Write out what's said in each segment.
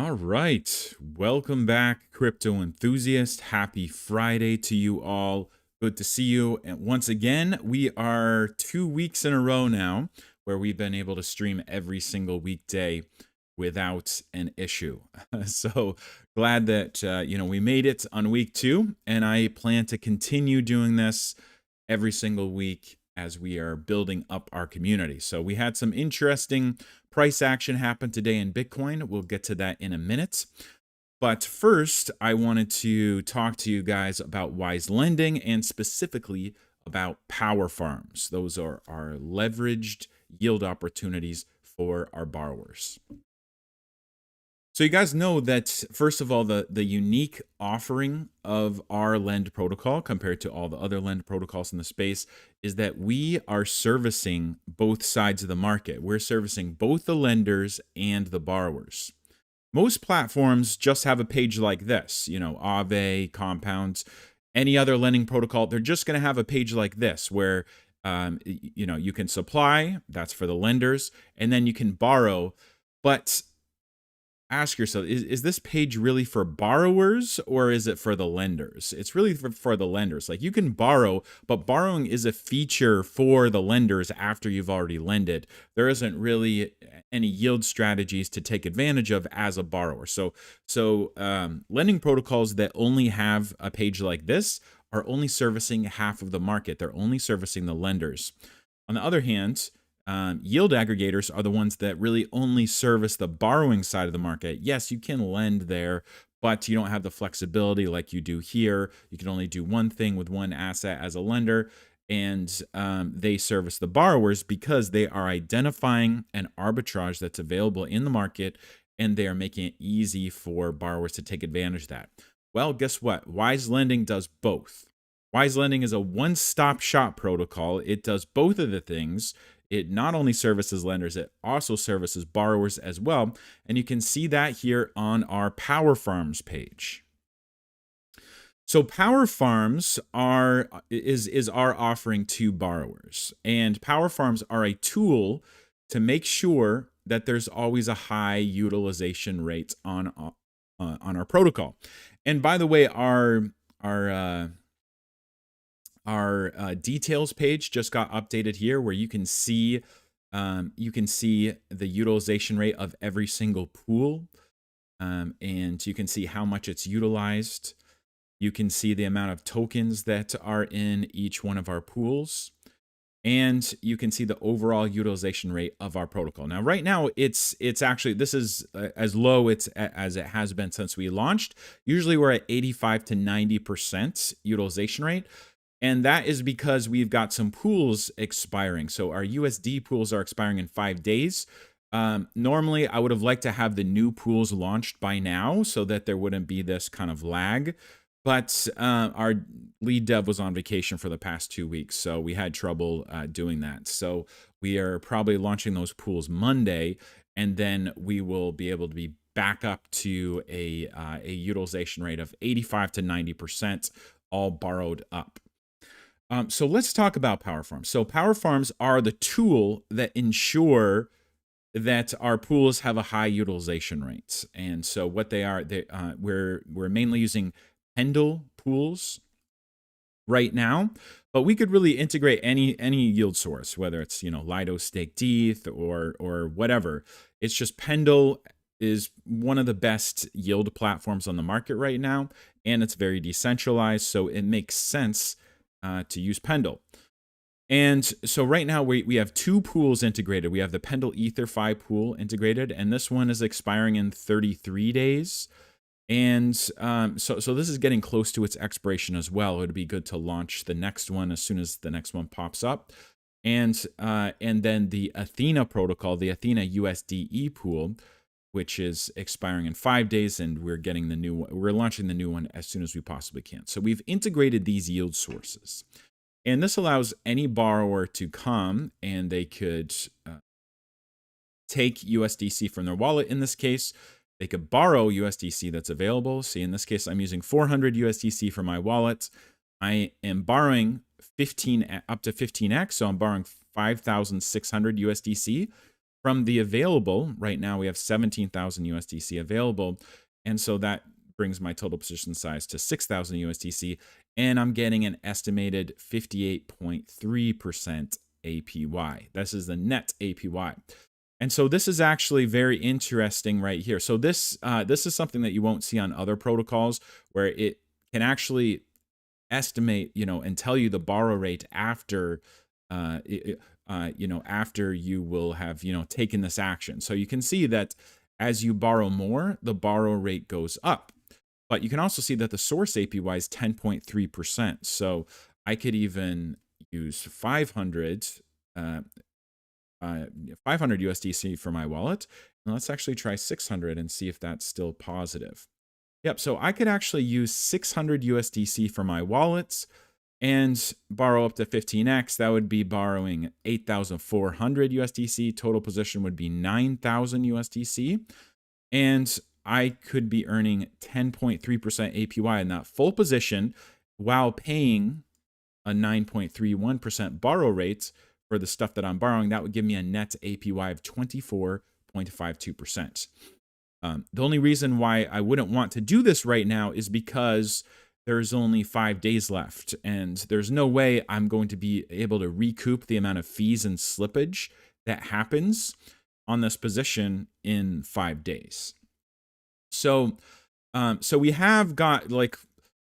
All right. Welcome back, crypto enthusiast. Happy Friday to you all. Good to see you. And once again, we are 2 weeks in a row now where we've been able to stream every single weekday without an issue. So glad that we made it on week 2, and I plan to continue doing this every single week as we are building up our community. So we had some interesting price action happen today in Bitcoin. We'll get to that in a minute. But first, I wanted to talk to you guys about Wise Lending and specifically about power farms. Those are our leveraged yield opportunities for our borrowers. So you guys know that, first of all, the unique offering of our lend protocol compared to all the other lend protocols in the space is that we are servicing both sides of the market. We're servicing both the lenders and the borrowers. Most platforms just have a page like this, Aave, Compound, any other lending protocol. They're just going to have a page like this where, you can supply, that's for the lenders, and then you can borrow. But ask yourself, is this page really for borrowers or is it for the lenders? It's really for the lenders. Like, you can borrow, but borrowing is a feature for the lenders after you've already lended. There isn't really any yield strategies to take advantage of as a borrower. So lending protocols that only have a page like this are only servicing half of the market. They're only servicing the lenders. On the other hand, yield aggregators are the ones that really only service the borrowing side of the market. Yes, you can lend there, but you don't have the flexibility like you do here. You can only do one thing with one asset as a lender, and they service the borrowers because they are identifying an arbitrage that's available in the market, and they are making it easy for borrowers to take advantage of that. Well, guess what? Wise Lending does both. Wise Lending is a one-stop shop protocol. It does both of the things. It not only services lenders, it also services borrowers as well. And you can see that here on our Power Farms page. So Power Farms is our offering to borrowers. And Power Farms are a tool to make sure that there's always a high utilization rate on our protocol. And by the way, our details page just got updated here, where you can see the utilization rate of every single pool, and you can see how much it's utilized. You can see the amount of tokens that are in each one of our pools, and you can see the overall utilization rate of our protocol. Now, right now, it's actually, this is as low as it has been since we launched. Usually we're at 85 to 90% utilization rate. And that is because we've got some pools expiring. So our USD pools are expiring in 5 days. Normally, I would have liked to have the new pools launched by now so that there wouldn't be this kind of lag. But our lead dev was on vacation for the past 2 weeks, so we had trouble doing that. So we are probably launching those pools Monday, and then we will be able to be back up to a utilization rate of 85 to 90%, all borrowed up. So let's talk about Power Farms. So Power Farms are the tool that ensure that our pools have a high utilization rate. And so what they are, we're mainly using Pendle pools right now, but we could really integrate any yield source, whether it's Lido staked ETH or whatever. It's just Pendle is one of the best yield platforms on the market right now, and it's very decentralized, so it makes sense to use Pendle. And so right now we have 2 pools integrated. We have the Pendle EtherFi pool integrated, and this one is expiring in 33 days. And so this is getting close to its expiration as well. It would be good to launch the next one as soon as the next one pops up. And then the Athena protocol, the Athena USDE pool, which is expiring in 5 days, and we're getting the new one. We're launching the new one as soon as we possibly can. So we've integrated these yield sources, and this allows any borrower to come and they could take USDC from their wallet. In this case, they could borrow USDC that's available. See, in this case, I'm using 400 USDC from my wallet. I am borrowing up to 15x, so I'm borrowing 5,600 USDC. from the available, right now we have 17,000 USDC available. And so that brings my total position size to 6,000 USDC. And I'm getting an estimated 58.3% APY. This is the net APY. And so this is actually very interesting right here. So this is something that you won't see on other protocols, where it can actually estimate, and tell you the borrow rate after, after you will have, taken this action. So you can see that as you borrow more, the borrow rate goes up. But you can also see that the source APY is 10.3%. So I could even use 500 USDC for my wallet. And let's actually try 600 and see if that's still positive. Yep, so I could actually use 600 USDC for my wallets and borrow up to 15x. That would be borrowing 8,400 USDC. Total position would be 9,000 USDC. And I could be earning 10.3% APY in that full position while paying a 9.31% borrow rate for the stuff that I'm borrowing. That would give me a net APY of 24.52%. The only reason why I wouldn't want to do this right now is because there's only 5 days left, and there's no way I'm going to be able to recoup the amount of fees and slippage that happens on this position in 5 days. So we have got,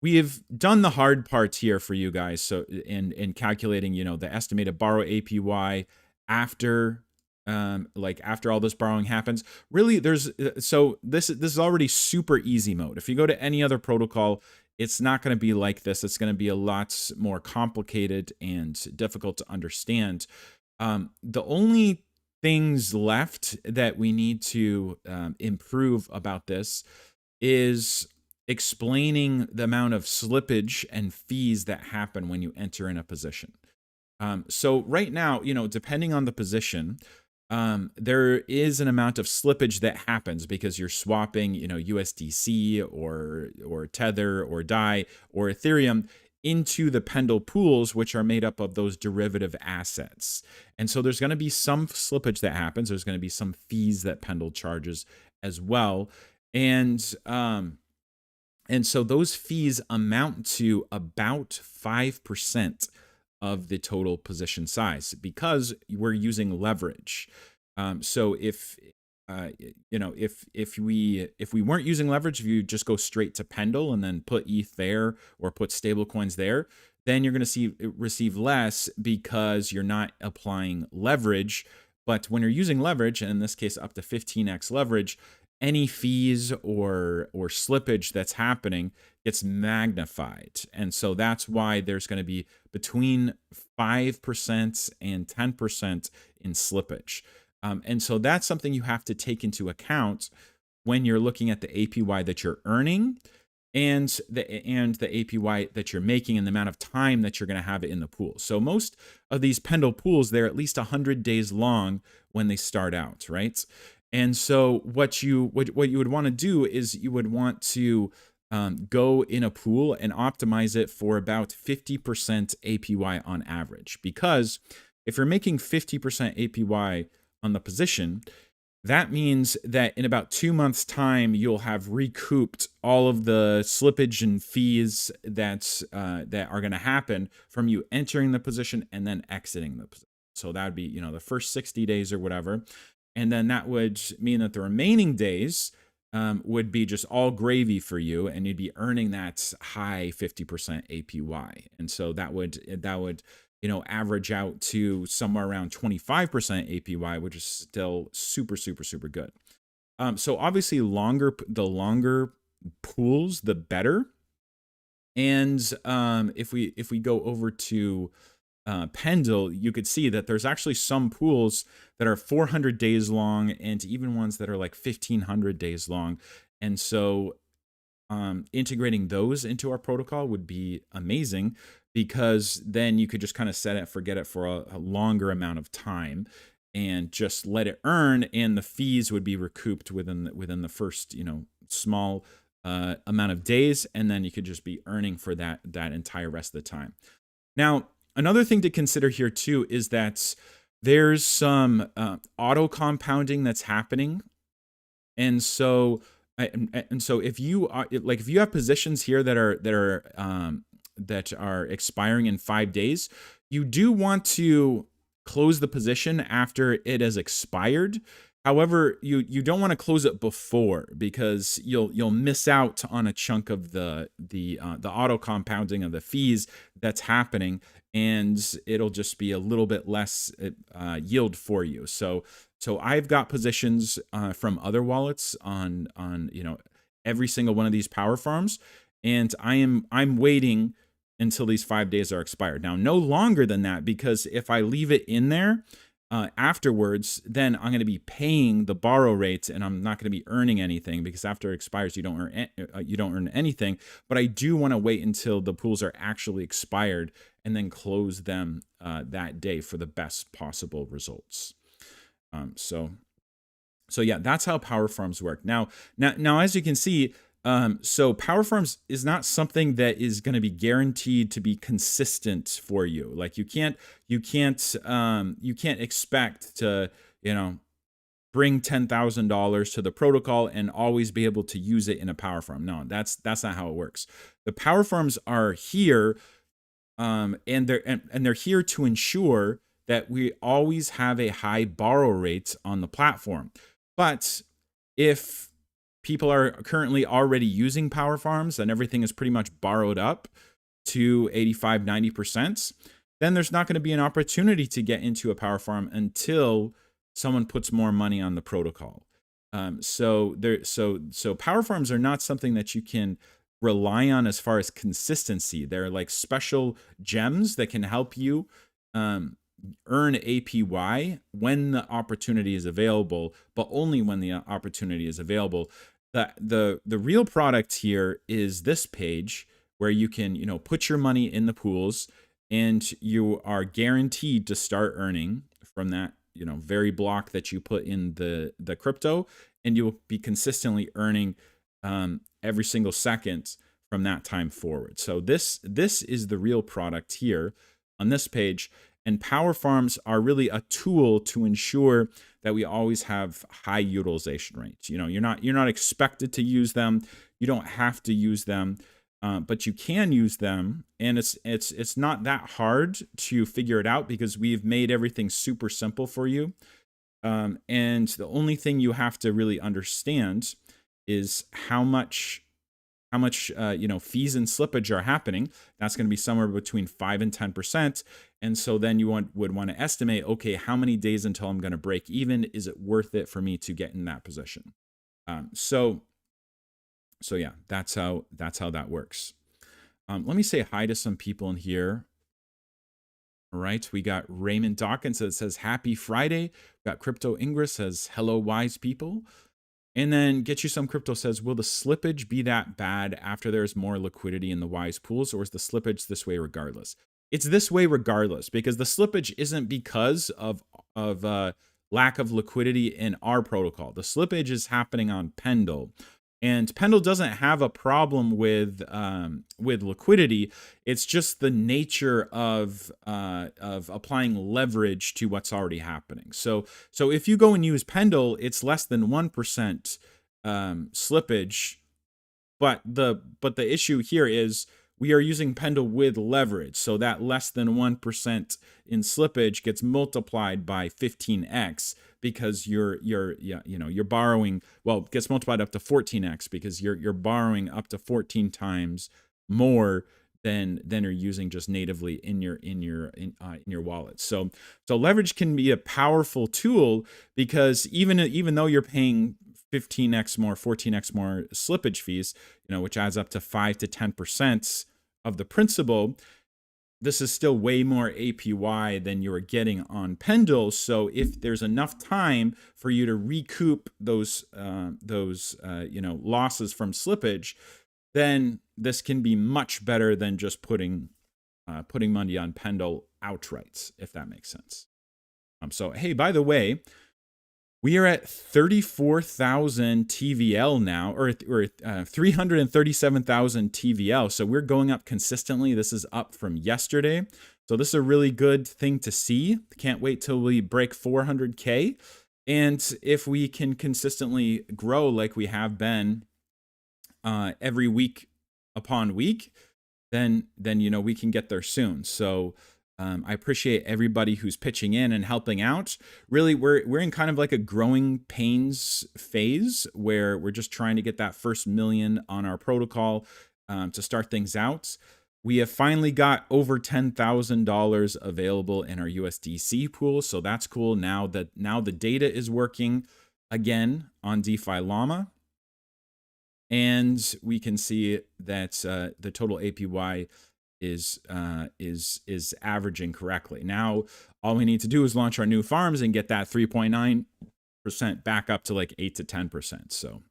we have done the hard part here for you guys. So in calculating, the estimated borrow APY after after all this borrowing happens. Really, this is already super easy mode. If you go to any other protocol, it's not going to be like this. It's going to be a lot more complicated and difficult to understand. The only things left that we need to improve about this is explaining the amount of slippage and fees that happen when you enter in a position. So right now, depending on the position, there is an amount of slippage that happens because you're swapping, USDC or Tether or DAI or Ethereum into the Pendle pools, which are made up of those derivative assets. And so there's going to be some slippage that happens. There's going to be some fees that Pendle charges as well. And so those fees amount to about 5% of the total position size because we're using leverage. So if we weren't using leverage, if you just go straight to Pendle and then put ETH there or put stable coins there, then you're going to receive less because you're not applying leverage. But when you're using leverage, and in this case up to 15x leverage, any fees or slippage that's happening gets magnified. And so that's why there's going to be between 5% and 10% in slippage. And so that's something you have to take into account when you're looking at the APY that you're earning and the APY that you're making and the amount of time that you're going to have it in the pool. So most of these Pendle pools, they're at least 100 days long when they start out, right? And so what you would want to do is you would want to go in a pool and optimize it for about 50% APY on average. Because if you're making 50% APY on the position, that means that in about 2 months' time, you'll have recouped all of the slippage and fees that are going to happen from you entering the position and then exiting the position. So that would be, the first 60 days or whatever. And then that would mean that the remaining days would be just all gravy for you, and you'd be earning that high 50% APY. And so that would average out to somewhere around 25% APY, which is still super, super, super good. So obviously the longer pools, the better. And if we go over to Pendle, you could see that there's actually some pools that are 400 days long and even ones that are like 1,500 days long. And so integrating those into our protocol would be amazing, because then you could just kind of set it, forget it for a longer amount of time and just let it earn, and the fees would be recouped within the first, small amount of days, and then you could just be earning for that entire rest of the time. Now, another thing to consider here too is that there's some auto compounding that's happening. And so if you are like, if you have positions here that are expiring in 5 days, you do want to close the position after it has expired. However, you don't want to close it before, because you'll miss out on a chunk of the auto compounding of the fees that's happening, and it'll just be a little bit less yield for you. So I've got positions from other wallets on every single one of these power farms, and I'm waiting until these 5 days are expired. Now, no longer than that, because if I leave it in there afterwards, then I'm going to be paying the borrow rates, and I'm not going to be earning anything, because after it expires, you don't earn anything. But I do want to wait until the pools are actually expired and then close them that day for the best possible results. So yeah, that's how power farms work. Now, as you can see, so power farms is not something that is going to be guaranteed to be consistent for you. Like you can't expect to, bring $10,000 to the protocol and always be able to use it in a power farm. No, that's not how it works. The power farms are here, and they're here to ensure that we always have a high borrow rate on the platform. But if people are currently already using power farms and everything is pretty much borrowed up to 85-90%, then there's not going to be an opportunity to get into a power farm until someone puts more money on the protocol. So power farms are not something that you can rely on as far as consistency. They're like special gems that can help you earn APY when the opportunity is available, but only when the opportunity is available. The real product here is this page where you can, put your money in the pools, and you are guaranteed to start earning from that, very block that you put in the crypto, and you'll be consistently earning every single second from that time forward. So this is the real product here on this page. And power farms are really a tool to ensure that we always have high utilization rates. You're not expected to use them. You don't have to use them, but you can use them. And it's not that hard to figure it out, because we've made everything super simple for you. And the only thing you have to really understand is how much fees and slippage are happening. That's going to be somewhere between 5 and 10%. And so then you would want to estimate, okay, how many days until I'm going to break even? Is it worth it for me to get in that position? So yeah, that's how that works. Let me say hi to some people in here. All right, we got Raymond Dawkins that says happy Friday. We got Crypto Ingress says hello, wise people. And then Get You Some Crypto says, will the slippage be that bad after there's more liquidity in the wise pools, or is the slippage this way regardless? It's this way regardless, because the slippage isn't because of lack of liquidity in our protocol. The slippage is happening on Pendle. And Pendle doesn't have a problem with liquidity. It's just the nature of applying leverage to what's already happening. So if you go and use Pendle, it's less than 1% slippage. But the issue here is we are using Pendle with leverage, so that less than 1% in slippage gets multiplied by 15x, because you're borrowing, well, it gets multiplied up to 14x, because you're borrowing up to 14 times more than you're using just natively in your wallet. So leverage can be a powerful tool, because even though you're paying 15x more, 14x more slippage fees, which adds up to 5 to 10% of the principal, this is still way more APY than you're getting on Pendle. So if there's enough time for you to recoup those losses from slippage, then this can be much better than just putting money on Pendle outright, if that makes sense. So hey, by the way, we are at 34,000 TVL now, or 337,000 TVL. So we're going up consistently. This is up from yesterday. So this is a really good thing to see. Can't wait till we break 400K. And if we can consistently grow like we have been every week upon week, then we can get there soon. So I appreciate everybody who's pitching in and helping out. Really, we're in kind of like a growing pains phase where we're just trying to get that first million on our protocol to start things out. We have finally got over $10,000 available in our USDC pool, so that's cool. Now the data is working again on DeFi Llama. And we can see that the total APY is averaging correctly. Now, all we need to do is launch our new farms and get that 3.9% back up to like 8 to 10%. So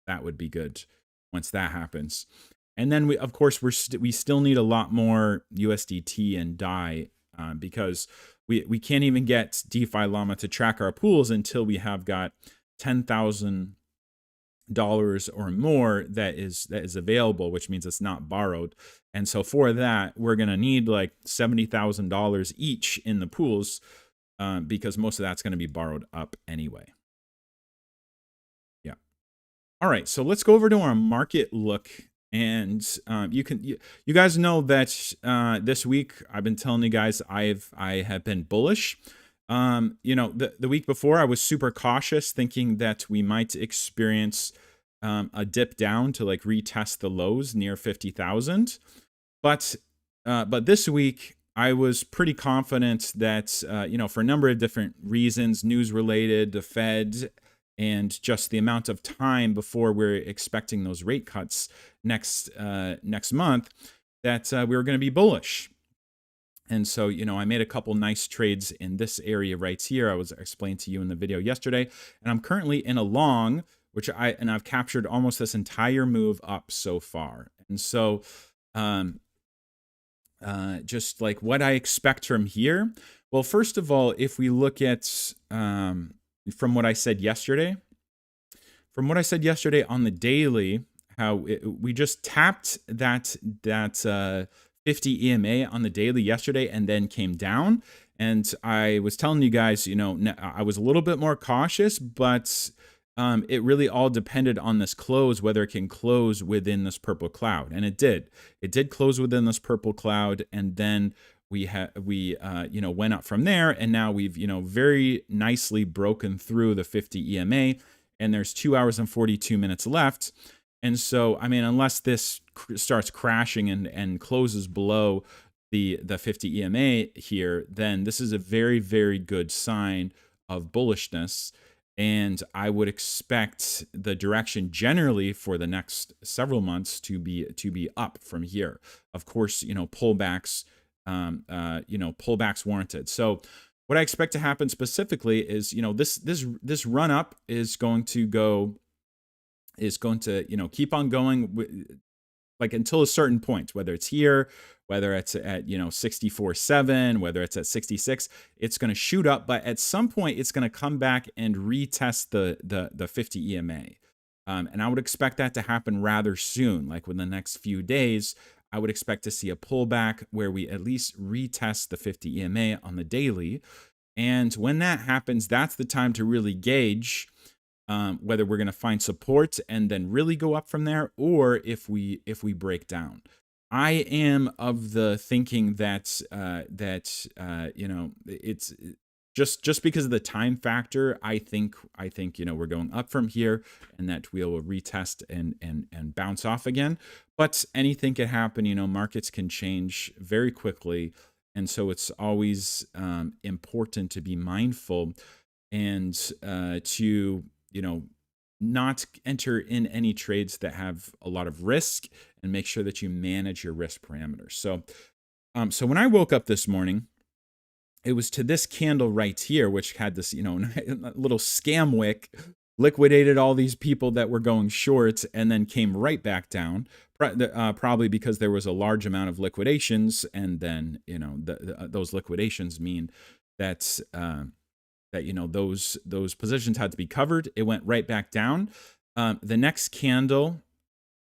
that would be good once that happens. And then of course we still need a lot more USDT and DAI because we can't even get DeFi Llama to track our pools until we have got $10,000 or more that is available, which means it's not borrowed. And so for that, we're going to need like $70,000 each in the pools because most of that's going to be borrowed up anyway. Yeah. All right. So let's go over to our market look. And you guys know that this week I've been telling you guys I have been bullish. The week before I was super cautious, thinking that we might experience a dip down to like retest the lows near 50,000. But this week I was pretty confident that for a number of different reasons, news related, the Fed, and just the amount of time before we're expecting those rate cuts next month, that we were going to be bullish. And so, I made a couple nice trades in this area right here. I was explained to you in the video yesterday, and I'm currently in a long, which I've captured almost this entire move up so far. And so, just like what I expect from here. Well, first of all, if we look at from what I said yesterday on the daily, how we just tapped that 50 EMA on the daily yesterday and then came down. And I was telling you guys, I was a little bit more cautious, but it really all depended on this close, whether it can close within this purple cloud. And it did. It did close within this purple cloud, and then we went up from there, and now we've very nicely broken through the 50 EMA, and there's 2 hours and 42 minutes left. And so, I mean, unless this starts crashing and closes below the 50 EMA here, then this is a very, very good sign of bullishness. And I would expect the direction generally for the next several months to be up from here. Of course, pullbacks. Pullbacks warranted. So what I expect to happen specifically is, this run up is going to keep on going like until a certain point, whether it's here, whether it's at 64.7, whether it's at 66, it's going to shoot up, but at some point it's going to come back and retest the 50 EMA. And I would expect that to happen rather soon, like within the next few days. I would expect to see a pullback where we at least retest the 50 EMA on the daily. And when that happens, that's the time to really gauge whether we're going to find support and then really go up from there, or if we break down. I am of the thinking that it's just because of the time factor. I think we're going up from here, and that we will retest and bounce off again. But anything can happen. Markets can change very quickly, and so it's always important to be mindful and to not enter in any trades that have a lot of risk, and make sure that you manage your risk parameters. So when I woke up this morning, it was to this candle right here, which had this, little scam wick, liquidated all these people that were going short, and then came right back down, probably because there was a large amount of liquidations. And then, those liquidations mean that, those positions had to be covered. It went right back down. The next candle,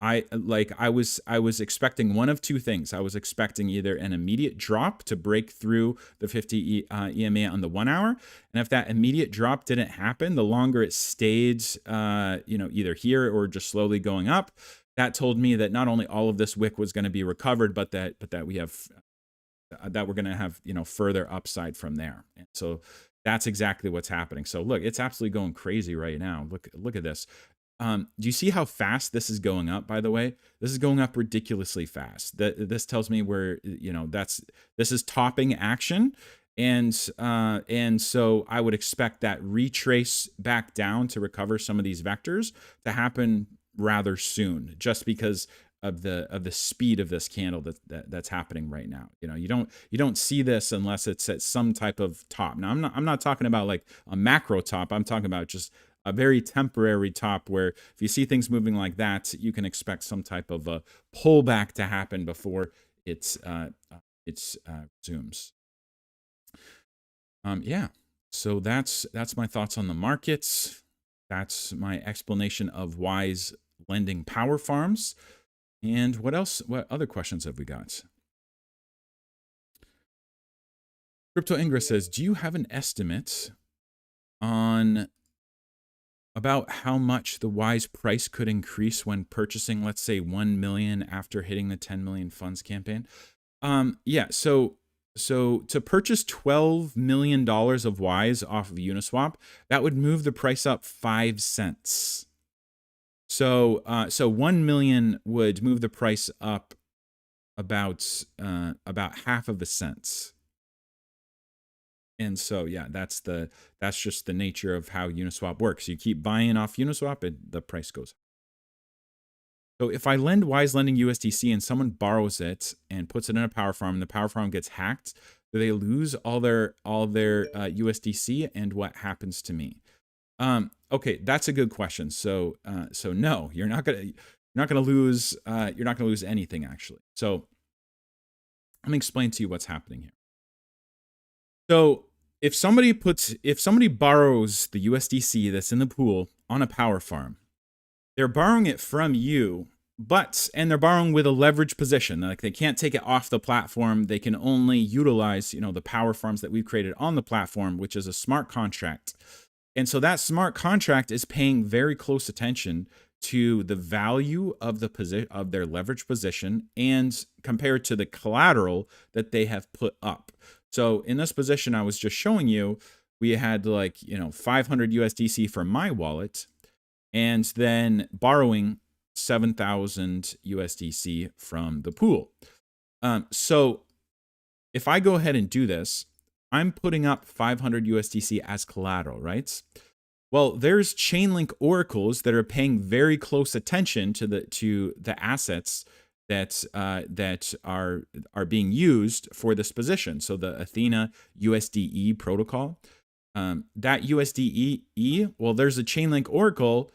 I was expecting one of two things. I was expecting either an immediate drop to break through the 50 EMA on the 1 hour, and if that immediate drop didn't happen, the longer it stayed, either here or just slowly going up, that told me that not only all of this wick was going to be recovered, but that we have that we're going to have further upside from there. And so that's exactly what's happening. So look, it's absolutely going crazy right now. Look at this. Do you see how fast this is going up? By the way, this is going up ridiculously fast. This tells me where this is topping action, and so I would expect that retrace back down to recover some of these vectors to happen rather soon, just because of the speed of this candle that's happening right now. You don't see this unless it's at some type of top. Now I'm not talking about like a macro top. I'm talking about just a very temporary top where if you see things moving like that, you can expect some type of a pullback to happen before it resumes. Yeah. So that's my thoughts on the markets. That's my explanation of Wise lending power farms. And what else? What other questions have we got? Crypto Ingra says, do you have an estimate on about how much the Wise price could increase when purchasing, let's say, 1 million after hitting the 10 million funds campaign? Yeah, so to purchase $12 million of Wise off of Uniswap, that would move the price up 5 cents. So 1 million would move the price up about half of a cent. And so, yeah, that's just the nature of how Uniswap works. You keep buying off Uniswap, the price goes up. So if I lend Wise Lending USDC and someone borrows it and puts it in a power farm, and the power farm gets hacked, do they lose all their USDC, and what happens to me? Okay, that's a good question. So no, you're not gonna lose anything actually. So let me explain to you what's happening here. So if somebody borrows the USDC that's in the pool on a power farm, they're borrowing it from you, and they're borrowing with a leverage position. Like they can't take it off the platform. They can only utilize, the power farms that we've created on the platform, which is a smart contract. And so that smart contract is paying very close attention to the value of their leverage position and compared to the collateral that they have put up. So in this position I was just showing you, we had 500 USDC from my wallet, and then borrowing 7,000 USDC from the pool. So if I go ahead and do this, I'm putting up 500 USDC as collateral, right? Well, there's Chainlink oracles that are paying very close attention to the assets that are being used for this position. So the Athena USDE protocol, that USDE, well, there's a Chainlink oracle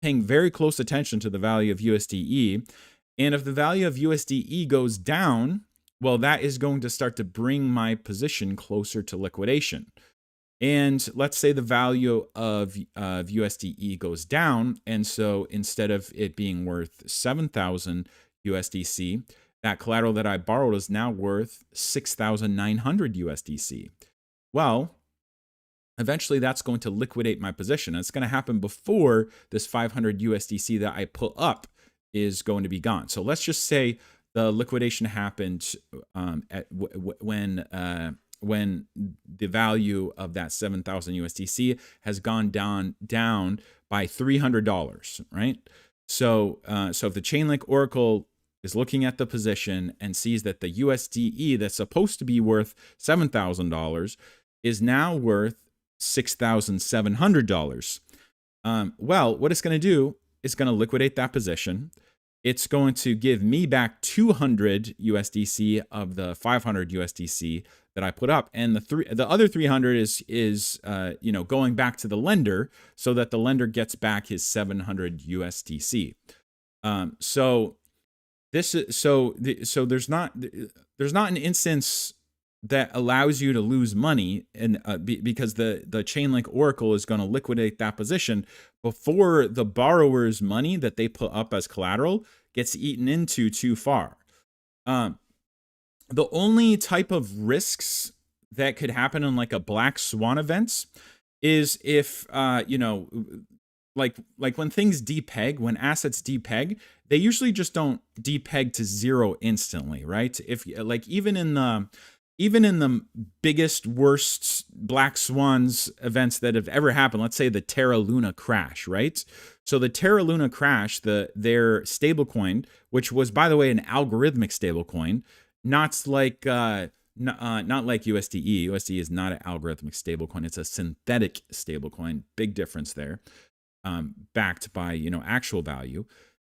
paying very close attention to the value of USDE, and if the value of USDE goes down, well, that is going to start to bring my position closer to liquidation. And let's say the value of USDE goes down, and so instead of it being worth 7,000 USDC, that collateral that I borrowed is now worth 6,900 USDC. Well, eventually that's going to liquidate my position. It's going to happen before this 500 USDC that I put up is going to be gone. So let's just say the liquidation happened when the value of that 7,000 USDC has gone down by $300, right? So if the Chainlink oracle is looking at the position and sees that the USDE that's supposed to be worth $7,000 is now worth $6,700. Well, what it's going to do is going to liquidate that position. It's going to give me back 200 USDC of the 500 USDC that I put up, and the other 300 is going back to the lender so that the lender gets back his 700 USDC. So there's not an instance that allows you to lose money, and because the Chainlink oracle is going to liquidate that position before the borrower's money that they put up as collateral gets eaten into too far. Um, the only type of risks that could happen in like a black swan event is if like when things depeg, when assets depeg, they usually just don't depeg to zero instantly, right? If like even in the biggest worst black swans events that have ever happened, let's say the Terra Luna crash, right? So the Terra Luna crash, their stablecoin, which was by the way an algorithmic stablecoin, not like not like USDE. USDE is not an algorithmic stablecoin; it's a synthetic stablecoin. Big difference there. Backed by actual value.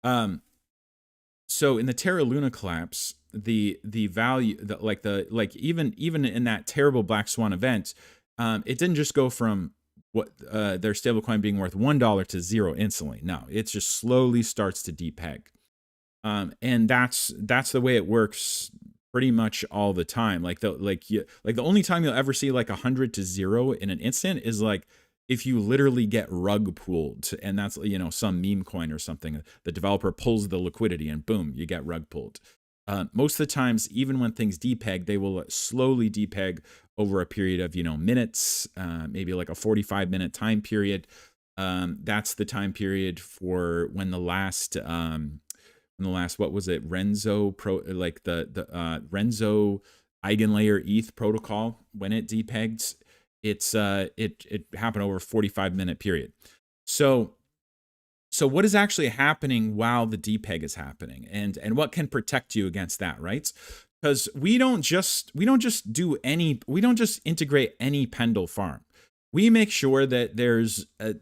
So in the Terra Luna collapse, the value, even in that terrible black swan event, it didn't just go from what their stablecoin being worth $1 to zero instantly. No, it just slowly starts to depeg. And that's the way it works pretty much all the time. The only time you'll ever see like 100 to 0 in an instant is like if you literally get rug pulled, and that's some meme coin or something. The developer pulls the liquidity and boom, you get rug pulled. Most of the times, even when things depeg, they will slowly depeg over a period of minutes, maybe like a 45-minute time period. That's the time period for when the last what was it, Renzo Renzo Eigenlayer ETH protocol, when it depegged, it happened over a 45-minute period. So what is actually happening while the depeg is happening, and what can protect you against that, right? Because we don't just integrate any Pendle farm. We make sure that there's a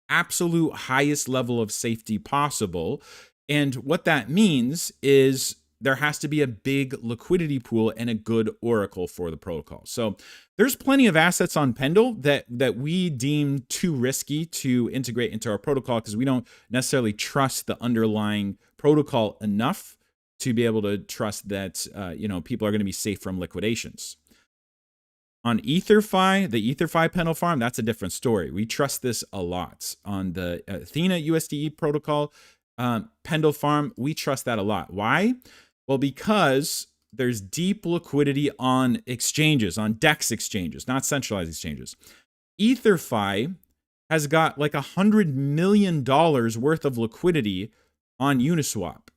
absolute highest level of safety possible. And what that means is there has to be a big liquidity pool and a good oracle for the protocol. So there's plenty of assets on Pendle that we deem too risky to integrate into our protocol because we don't necessarily trust the underlying protocol enough to be able to trust that people are going to be safe from liquidations. On EtherFi, the EtherFi Pendle farm, that's a different story. We trust this a lot. On the Athena USDE protocol Pendle farm, we trust that a lot. Why? Well, because there's deep liquidity on exchanges, on DEX exchanges, not centralized exchanges. EtherFi has got like $100 million worth of liquidity on Uniswap.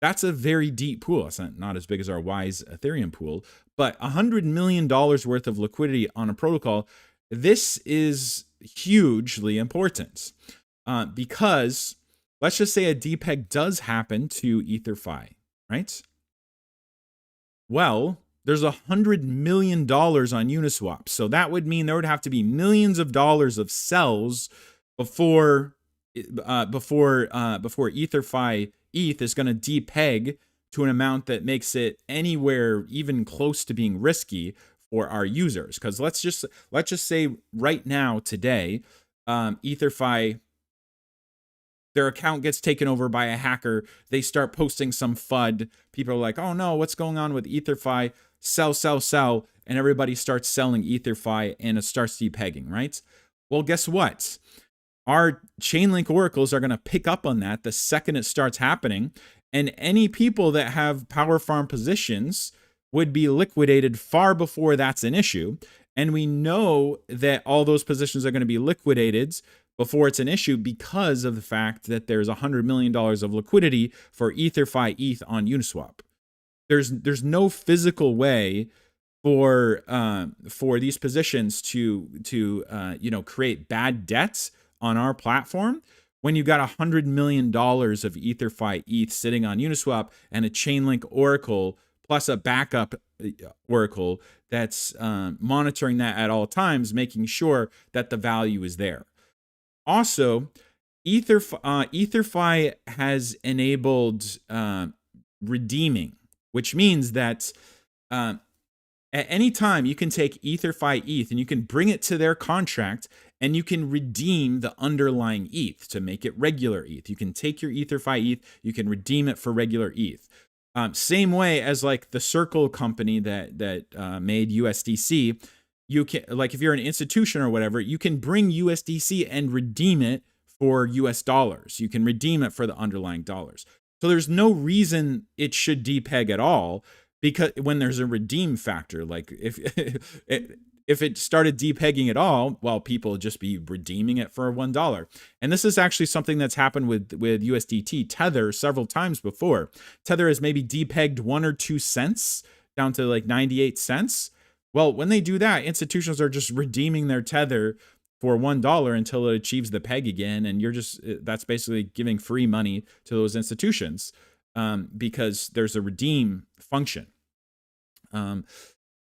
That's a very deep pool. It's not as big as our Wise Ethereum pool, but $100 million worth of liquidity on a protocol. This is hugely important because let's just say a depeg does happen to EtherFi, right? Well, there's $100 million on Uniswap. So that would mean there would have to be millions of dollars of sells before EtherFi ETH is going to depeg to an amount that makes it anywhere even close to being risky for our users. Because let's just say right now, today, EtherFi, their account gets taken over by a hacker. They start posting some FUD. People are like, oh no, what's going on with EtherFi? Sell, sell, sell. And everybody starts selling EtherFi and it starts depegging, right? Well, guess what? Our Chainlink oracles are going to pick up on that the second it starts happening. And any people that have power farm positions would be liquidated far before that's an issue. And we know that all those positions are going to be liquidated before it's an issue because of the fact that there's $100 million of liquidity for EtherFi ETH on Uniswap. There's no physical way for these positions to create bad debts on our platform when you've got $100 million of EtherFi ETH sitting on Uniswap and a Chainlink oracle plus a backup oracle that's monitoring that at all times, making sure that the value is there. Also, EtherFi has enabled redeeming, which means that at any time you can take EtherFi ETH and you can bring it to their contract and you can redeem the underlying ETH to make it regular ETH. You can take your EtherFi ETH, you can redeem it for regular ETH. Same way as like the Circle company that made USDC. You can, like, if you're an institution or whatever, you can bring USDC and redeem it for US dollars. You can redeem it for the underlying dollars. So there's no reason it should depeg at all, because when there's a redeem factor, like if it started depegging at all, well, people would just be redeeming it for $1. And this is actually something that's happened with USDT Tether several times before. Tether has maybe depegged 1 or 2 cents down to like 98 cents. Well, when they do that, institutions are just redeeming their Tether for $1 until it achieves the peg again, and that's basically giving free money to those institutions, because there's a redeem function.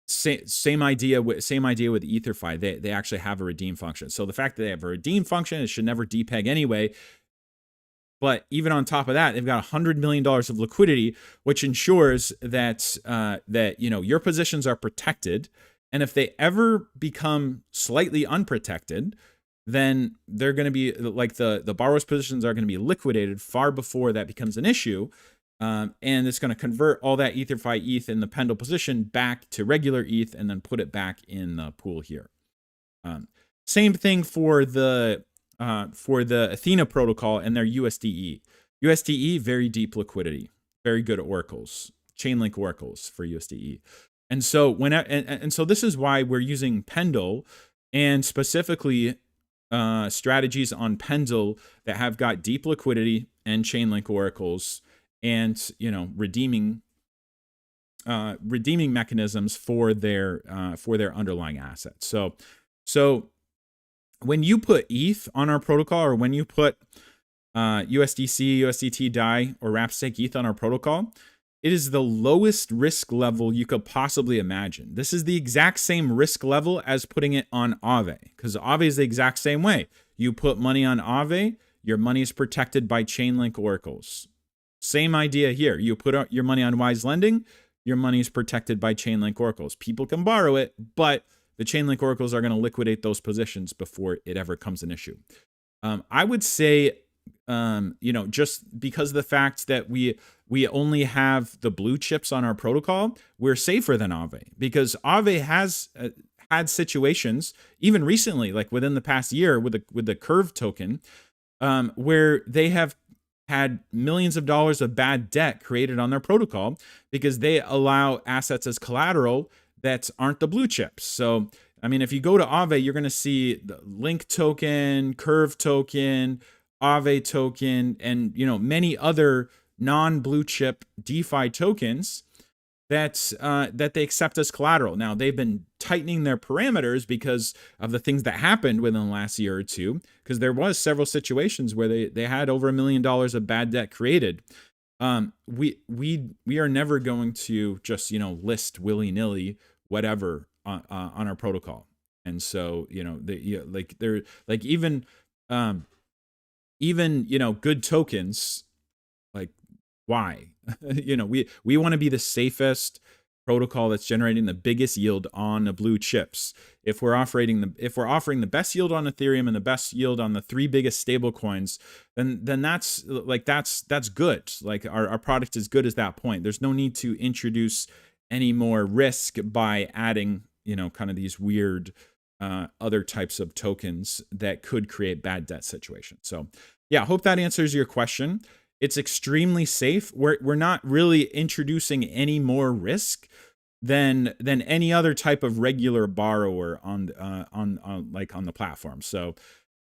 Same idea with EtherFi. They actually have a redeem function. So the fact that they have a redeem function, it should never depeg anyway. But even on top of that, they've got $100 million of liquidity, which ensures that your positions are protected. And if they ever become slightly unprotected, then they're going to be like the borrower's positions are going to be liquidated far before that becomes an issue. And it's going to convert all that EtherFi ETH in the Pendle position back to regular ETH and then put it back in the pool here. Same thing for the Athena protocol and their USDE. USDE, very deep liquidity, very good oracles, Chainlink oracles for USDE. And so so this is why we're using Pendle, and specifically strategies on Pendle that have got deep liquidity and Chainlink oracles, and redeeming mechanisms for their underlying assets. So when you put ETH on our protocol, or when you put USDC, USDT DAI, or wrap-stake ETH on our protocol, it is the lowest risk level you could possibly imagine. This is the exact same risk level as putting it on Aave, because Aave is the exact same way. You put money on Aave, your money is protected by Chainlink oracles. Same idea here. You put your money on Wise Lending, your money is protected by Chainlink oracles. People can borrow it, but the Chainlink oracles are going to liquidate those positions before it ever comes an issue. I would say, just because of the fact that we only have the blue chips on our protocol, we're safer than Aave, because Aave has had situations, even recently, like within the past year with the Curve token, where they have had millions of dollars of bad debt created on their protocol because they allow assets as collateral that aren't the blue chips. So, I mean, if you go to Aave, you're going to see the Link token, Curve token, Aave token, and many other non-blue chip DeFi tokens that they accept as collateral. Now, they've been tightening their parameters because of the things that happened within the last year or two, because there was several situations where they had over $1 million of bad debt created. We are never going to just list willy-nilly whatever on our protocol. And so even good tokens, like, why? We want to be the safest protocol that's generating the biggest yield on the blue chips. If we're offering the best yield on Ethereum and the best yield on the 3 biggest stable coins, then that's good. Like, our product is good at that point. There's no need to introduce any more risk by adding kind of these weird other types of tokens that could create bad debt situations. So yeah, I hope that answers your question. It's extremely safe. We're not really introducing any more risk than any other type of regular borrower on the platform. So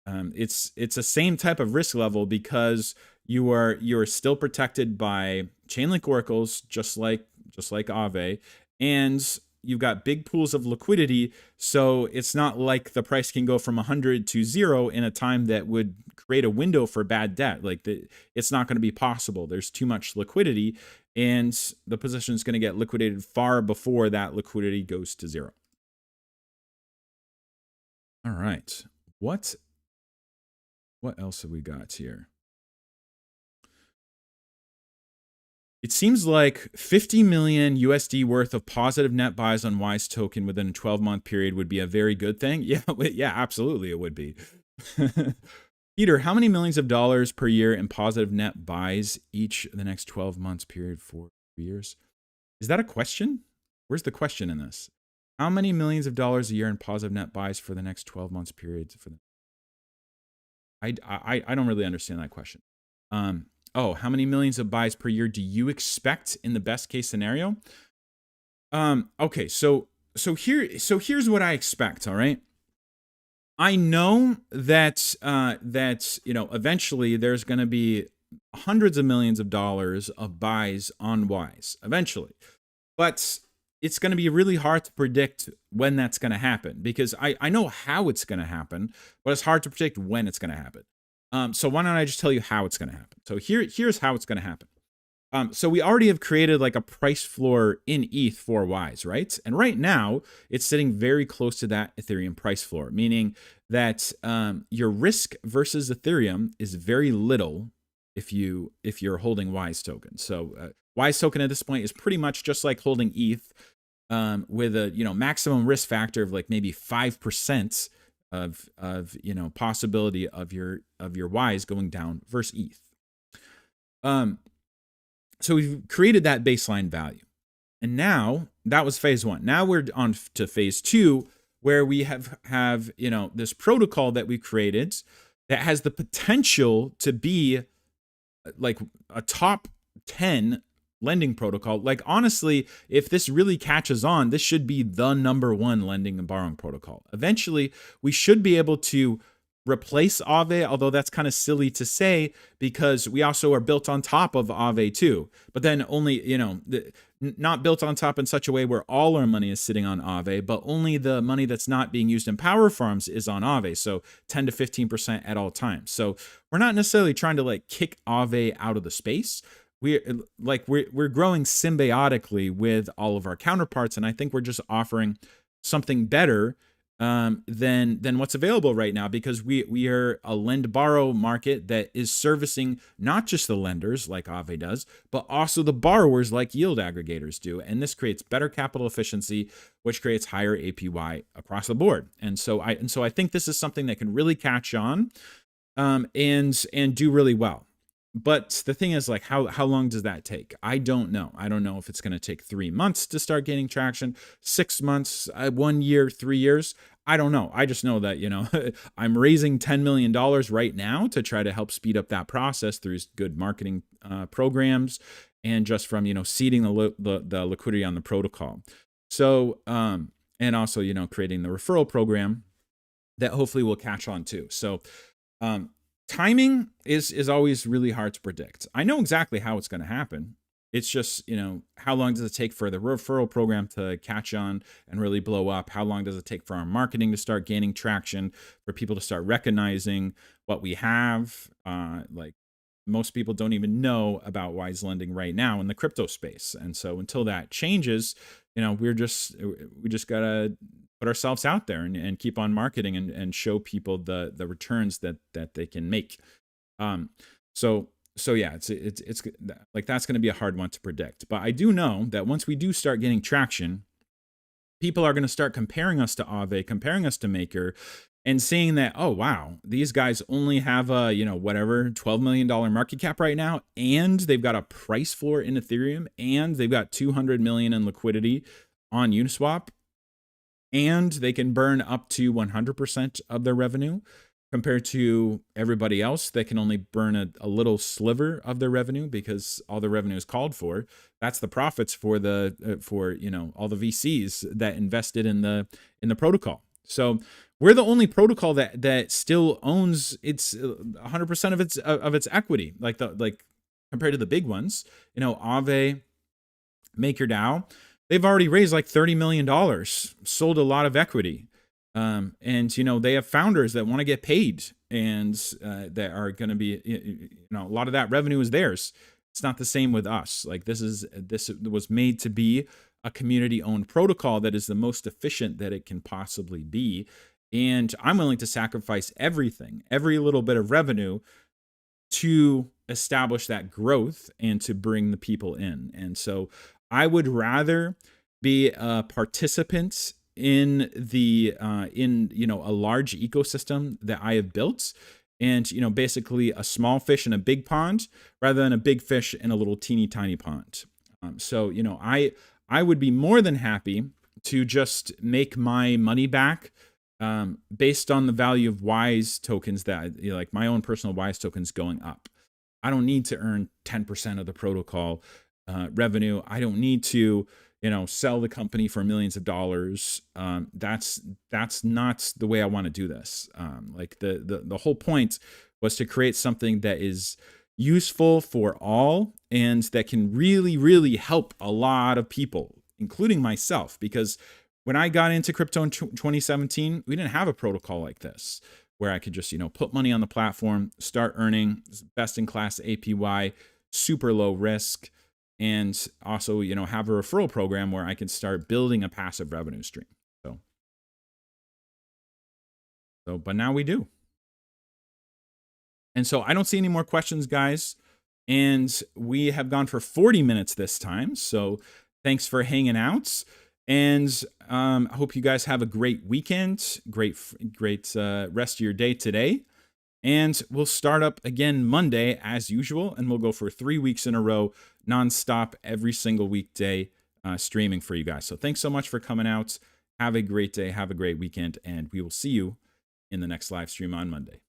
it's the same type of risk level, because you're still protected by Chainlink oracles, just like Aave, and you've got big pools of liquidity. So it's not like the price can go from 100 to 0 in a time that would create a window for bad debt. It's not going to be possible. There's too much liquidity, and the position is going to get liquidated far before that liquidity goes to 0. All right. What else have we got here? It seems like 50 million USD worth of positive net buys on Wise token within a 12-month period would be a very good thing. Yeah, absolutely it would be. Peter, how many millions of dollars per year in positive net buys each the next 12 months period for 3 years? Is that a question? Where's the question in this? How many millions of dollars a year in positive net buys for the next 12 months period? I don't really understand that question. oh, how many millions of buys per year do you expect in the best case scenario? Okay, so here's what I expect. All right, I know that eventually there's going to be hundreds of millions of dollars of buys on Wise eventually, but it's going to be really hard to predict when that's going to happen, because I know how it's going to happen, but it's hard to predict when it's going to happen. So why don't I just tell you how it's going to happen? So here's how it's going to happen. So we already have created like a price floor in ETH for Wise, right? And right now it's sitting very close to that Ethereum price floor, meaning that your risk versus Ethereum is very little if you're holding Wise token. So Wise token at this point is pretty much just like holding ETH, with a maximum risk factor of like maybe 5% of possibility of your Wise going down versus ETH. So we've created that baseline value. And now that was phase one. Now we're on to phase two, where we have this protocol that we created that has the potential to be like a top 10 lending protocol. Like, honestly, if this really catches on, this should be the number one lending and borrowing protocol. Eventually, we should be able to replace Aave, although that's kind of silly to say, because we also are built on top of Aave too, but then only, not built on top in such a way where all our money is sitting on Aave, but only the money that's not being used in power farms is on Aave. So 10 to 15% at all times. So we're not necessarily trying to like kick Aave out of the space. We're growing symbiotically with all of our counterparts. And I think we're just offering something better than what's available right now, because we are a lend borrow market that is servicing not just the lenders like Aave does, but also the borrowers like yield aggregators do. And this creates better capital efficiency, which creates higher APY across the board. And so I think this is something that can really catch on, and do really well. But the thing is, like, how long does that take? I don't know. I don't know if it's going to take 3 months to start gaining traction, 6 months, 1 year, 3 years. I don't know. I just know that, I'm raising $10 million right now to try to help speed up that process through good marketing programs, and just from, seeding the liquidity on the protocol. So, and also, creating the referral program that hopefully will catch on too. So, timing is always really hard to predict. I know exactly how it's going to happen. It's just, how long does it take for the referral program to catch on and really blow up? How long does it take for our marketing to start gaining traction, for people to start recognizing what we have? Like, most people don't even know about Wise Lending right now in the crypto space. And so until that changes, we just got to put ourselves out there and keep on marketing and show people the returns that they can make. So yeah, it's like, that's going to be a hard one to predict. But I do know that once we do start getting traction, people are going to start comparing us to Aave, comparing us to Maker, and seeing that, oh wow, these guys only have a $12 million market cap right now, and they've got a price floor in Ethereum, and they've got 200 million in liquidity on Uniswap, and they can burn up to 100% of their revenue, compared to everybody else that can only burn a little sliver of their revenue, because all the revenue is called for. That's the profits for all the VCs that invested in the protocol. So we're the only protocol that still owns its 100% of its equity, like compared to the big ones. Aave, MakerDAO, they've already raised like $30 million, sold a lot of equity. And they have founders that want to get paid, and that are going to be, a lot of that revenue is theirs. It's not the same with us. Like, this was made to be a community-owned protocol that is the most efficient that it can possibly be. And I'm willing to sacrifice everything, every little bit of revenue, to establish that growth and to bring the people in. And so I would rather be a participant in the a large ecosystem that I have built, and basically a small fish in a big pond, rather than a big fish in a little teeny tiny pond. So I would be more than happy to just make my money back, based on the value of Wise tokens, that like my own personal Wise tokens going up. I don't need to earn 10% of the protocol revenue. I don't need to, sell the company for millions of dollars. That's not the way I want to do this. Like the whole point was to create something that is useful for all and that can really, really help a lot of people, including myself, because when I got into crypto in 2017, we didn't have a protocol like this where I could just, put money on the platform, start earning best in class APY, super low risk, and also, have a referral program where I can start building a passive revenue stream. But now we do. And so I don't see any more questions, guys. And we have gone for 40 minutes this time. So thanks for hanging out. And I hope you guys have a great weekend, great rest of your day today. And we'll start up again Monday as usual, and we'll go for 3 weeks in a row, nonstop, every single weekday streaming for you guys. So thanks so much for coming out. Have a great day. Have a great weekend. And we will see you in the next live stream on Monday.